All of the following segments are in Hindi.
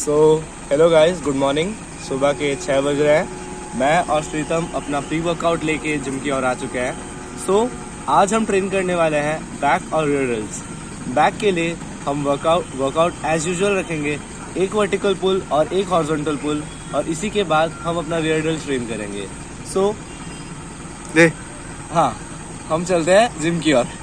So hello guys, good morning. सुबह के 6 बज रहे हैं। मैं और श्रीतम अपना प्री वर्कआउट लेके जिम की ओर आ चुके हैं। आज हम ट्रेन करने वाले हैं बैक और रियर ड्रिल्स। बैक के लिए हम वर्कआउट एज यूजुअल रखेंगे, एक वर्टिकल पुल और एक हॉरिजॉन्टल पुल, और इसी के बाद हम अपना रियर ड्रिल्स ट्रेन करेंगे। सो ले हाँ, हम चलते हैं जिम की ओर।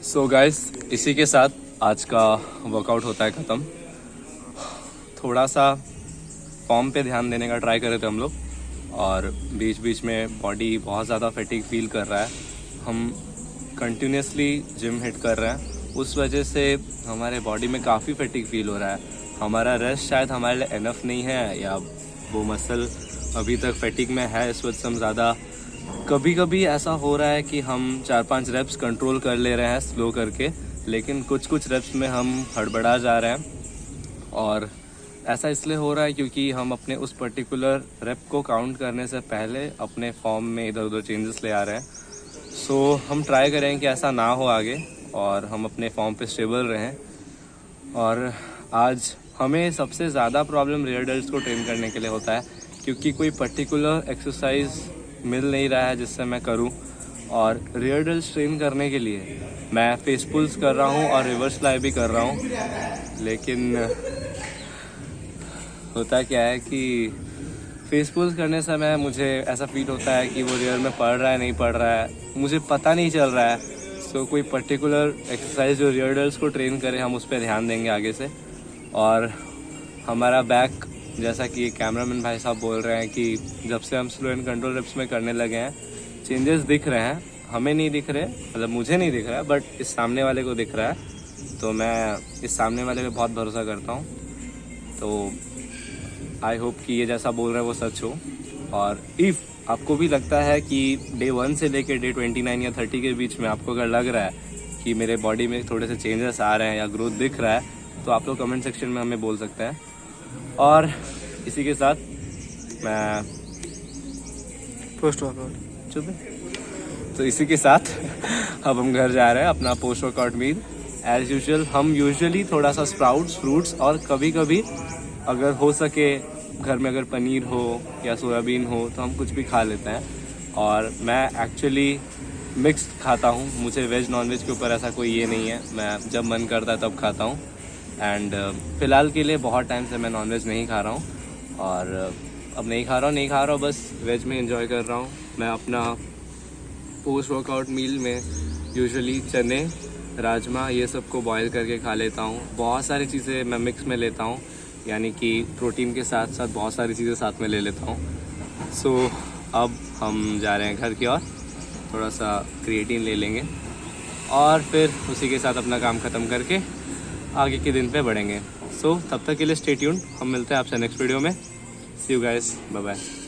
सो गाइस, इसी के साथ आज का वर्कआउट होता है ख़त्म। थोड़ा सा फॉर्म पे ध्यान देने का ट्राई कर रहे थे हम लोग, और बीच बीच में बॉडी बहुत ज़्यादा फैटिग फील कर रहा है। हम कंटिन्यूसली जिम हिट कर रहे हैं, उस वजह से हमारे बॉडी में काफ़ी फैटिग फील हो रहा है। हमारा रेस्ट शायद हमारे लिए इनफ नहीं है, या वो मसल अभी तक फैटिग में है, इस वजह से हम ज़्यादा कभी कभी ऐसा हो रहा है कि हम 4-5 रेप्स कंट्रोल कर ले रहे हैं स्लो करके, लेकिन कुछ रेप्स में हम हड़बड़ा जा रहे हैं। और ऐसा इसलिए हो रहा है क्योंकि हम अपने उस पर्टिकुलर रेप को काउंट करने से पहले अपने फॉर्म में इधर उधर चेंजेस ले आ रहे हैं। सो हम ट्राई करें कि ऐसा ना हो आगे, और हम अपने फॉर्म पे स्टेबल रहें। और आज हमें सबसे ज़्यादा प्रॉब्लम रियर डेल्ट्स को ट्रेन करने के लिए होता है, क्योंकि कोई पर्टिकुलर एक्सरसाइज मिल नहीं रहा है जिससे मैं करूं। और रियर डेल्ट्स ट्रेन करने के लिए मैं फेस पुल्स कर रहा हूं और रिवर्स फ्लाई भी कर रहा हूं, लेकिन होता क्या है कि फेस पुल्स करने समय मुझे ऐसा फील होता है कि वो रियर में पड़ रहा है नहीं पड़ रहा है, मुझे पता नहीं चल रहा है। सो कोई पर्टिकुलर एक्सरसाइज जो रियर डेल्ट्स को ट्रेन करे, हम उस पर ध्यान देंगे आगे से। और हमारा बैक, जैसा कि कैमरामैन भाई साहब बोल रहे हैं कि जब से हम स्लो एंड कंट्रोल रेप्स में करने लगे हैं, चेंजेस दिख रहे हैं। हमें नहीं दिख रहे, मतलब मुझे नहीं दिख रहा है, बट इस सामने वाले को दिख रहा है। तो मैं इस सामने वाले पे बहुत भरोसा करता हूँ। तो आई होप कि ये जैसा बोल रहे हैं वो सच हो। और इफ़ आपको भी लगता है कि डे 1 से लेकर डे 29 या 30 के बीच में आपको अगर लग रहा है कि मेरे बॉडी में थोड़े से चेंजेस आ रहे हैं या ग्रोथ दिख रहा है, तो आप लोग कमेंट सेक्शन में हमें बोल सकते हैं। और इसी के साथ मैं पोस्ट वर्कआउट चुप है। तो इसी के साथ अब हम घर जा रहे हैं अपना post workout meal. As usual हम यूजुअली थोड़ा सा स्प्राउट्स, फ्रूट्स और कभी कभी अगर हो सके घर में अगर पनीर हो या सोयाबीन हो तो हम कुछ भी खा लेते हैं। और मैं एक्चुअली मिक्स्ड खाता हूँ, मुझे वेज नॉन वेज के ऊपर ऐसा कोई ये नहीं है, मैं जब मन करता है तब खाता हूँ। एंड फ़िलहाल के लिए बहुत टाइम से मैं नॉन वेज नहीं खा रहा हूँ, और अब नहीं खा रहा हूँ, बस वेज में एंजॉय कर रहा हूँ। मैं अपना पोस्ट वर्कआउट मील में यूजुअली चने, राजमा ये सब को बॉईल करके खा लेता हूँ। बहुत सारी चीज़ें मैं मिक्स में लेता हूँ, यानी कि प्रोटीन के साथ साथ बहुत सारी चीज़ें साथ में ले लेता हूँ। सो अब हम जा रहे हैं घर की ओर, थोड़ा सा क्रिएटिन ले लेंगे और फिर उसी के साथ अपना काम ख़त्म करके आगे के दिन पे बढ़ेंगे। सो तब तक के लिए स्टे ट्यून्ड, हम मिलते हैं आपसे नेक्स्ट वीडियो में। सी यू गाइस, बाय बाय।